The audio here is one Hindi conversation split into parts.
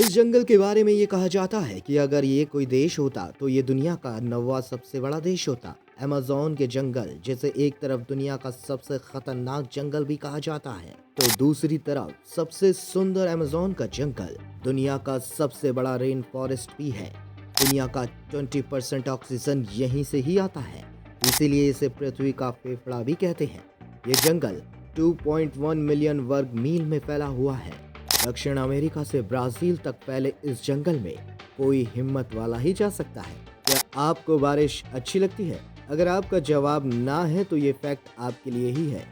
इस जंगल के बारे में ये कहा जाता है कि अगर ये कोई देश होता तो ये दुनिया का 9वां सबसे बड़ा देश होता। अमेज़न के जंगल, जिसे एक तरफ दुनिया का सबसे खतरनाक जंगल भी कहा जाता है, तो दूसरी तरफ सबसे सुंदर अमेज़न का जंगल दुनिया का सबसे बड़ा रेन फॉरेस्ट भी है। दुनिया का 20% ऑक्सीजन यहीं से ही आता है, इसीलिए इसे पृथ्वी का फेफड़ा भी कहते हैं। ये जंगल 2.1 मिलियन वर्ग मील में फैला हुआ है। दक्षिण अमेरिका से ब्राजील तक फैले इस जंगल में कोई हिम्मत वाला ही जा सकता है। क्या आपको बारिश अच्छी लगती है? अगर आपका जवाब ना है तो ये फैक्ट आपके लिए ही है।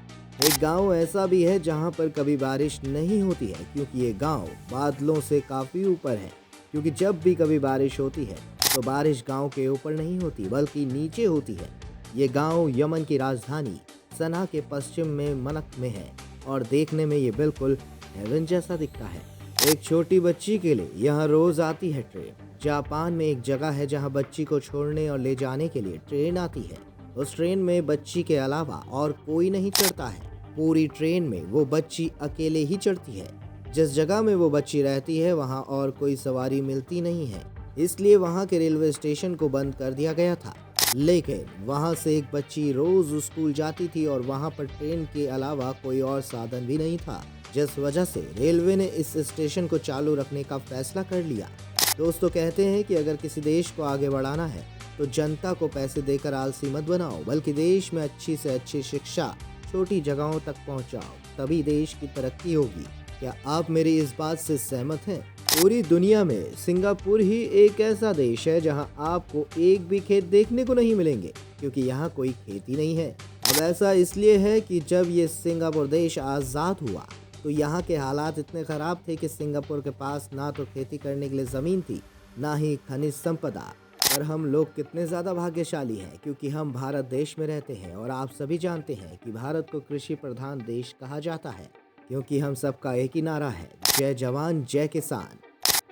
एक गांव ऐसा भी है जहां पर कभी बारिश नहीं होती है, क्योंकि ये गांव बादलों से काफी ऊपर है। क्योंकि जब भी कभी बारिश होती है तो बारिश गांव के ऊपर नहीं होती बल्कि नीचे होती है। ये गांव यमन की राजधानी सना के पश्चिम में मनक में है और देखने में ये बिल्कुल हेवन जैसा दिखता है। एक छोटी बच्ची के लिए यहाँ रोज आती है ट्रेन। जापान में एक जगह है जहाँ बच्ची को छोड़ने और ले जाने के लिए ट्रेन आती है। उस ट्रेन में बच्ची के अलावा और कोई नहीं चढ़ता है। पूरी ट्रेन में वो बच्ची अकेले ही चढ़ती है। जिस जगह में वो बच्ची रहती है वहाँ और कोई सवारी मिलती नहीं है, इसलिए वहाँ के रेलवे स्टेशन को बंद कर दिया गया था। लेकिन वहाँ से एक बच्ची रोज स्कूल जाती थी और वहाँ पर ट्रेन के अलावा कोई और साधन भी नहीं था, जिस वजह से रेलवे ने इस स्टेशन को चालू रखने का फैसला कर लिया। दोस्तों कहते हैं कि अगर किसी देश को आगे बढ़ाना है तो जनता को पैसे देकर आलसी मत बनाओ, बल्कि देश में अच्छी से अच्छी शिक्षा छोटी जगहों तक पहुंचाओ, तभी देश की तरक्की होगी। क्या आप मेरी इस बात से सहमत हैं? पूरी दुनिया में सिंगापुर ही एक ऐसा देश है जहां आपको एक भी खेत देखने को नहीं मिलेंगे, क्योंकि यहाँ कोई खेती नहीं है। अब ऐसा इसलिए है कि जब ये सिंगापुर देश आज़ाद हुआ तो यहाँ के हालात इतने ख़राब थे कि सिंगापुर के पास ना तो खेती करने के लिए ज़मीन थी, ना ही खनिज संपदा। पर हम लोग कितने ज़्यादा भाग्यशाली हैं, क्योंकि हम भारत देश में रहते हैं और आप सभी जानते हैं कि भारत को कृषि प्रधान देश कहा जाता है, क्योंकि हम सबका एक ही नारा है, जय जवान जय किसान।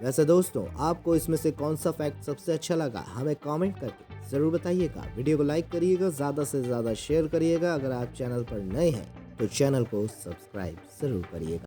वैसे दोस्तों, आपको इसमें से कौन सा फैक्ट सबसे अच्छा लगा हमें कमेंट करके ज़रूर बताइएगा। वीडियो को लाइक करिएगा, ज़्यादा से ज़्यादा शेयर करिएगा। अगर आप चैनल पर नए हैं तो चैनल को सब्सक्राइब ज़रूर करिएगा।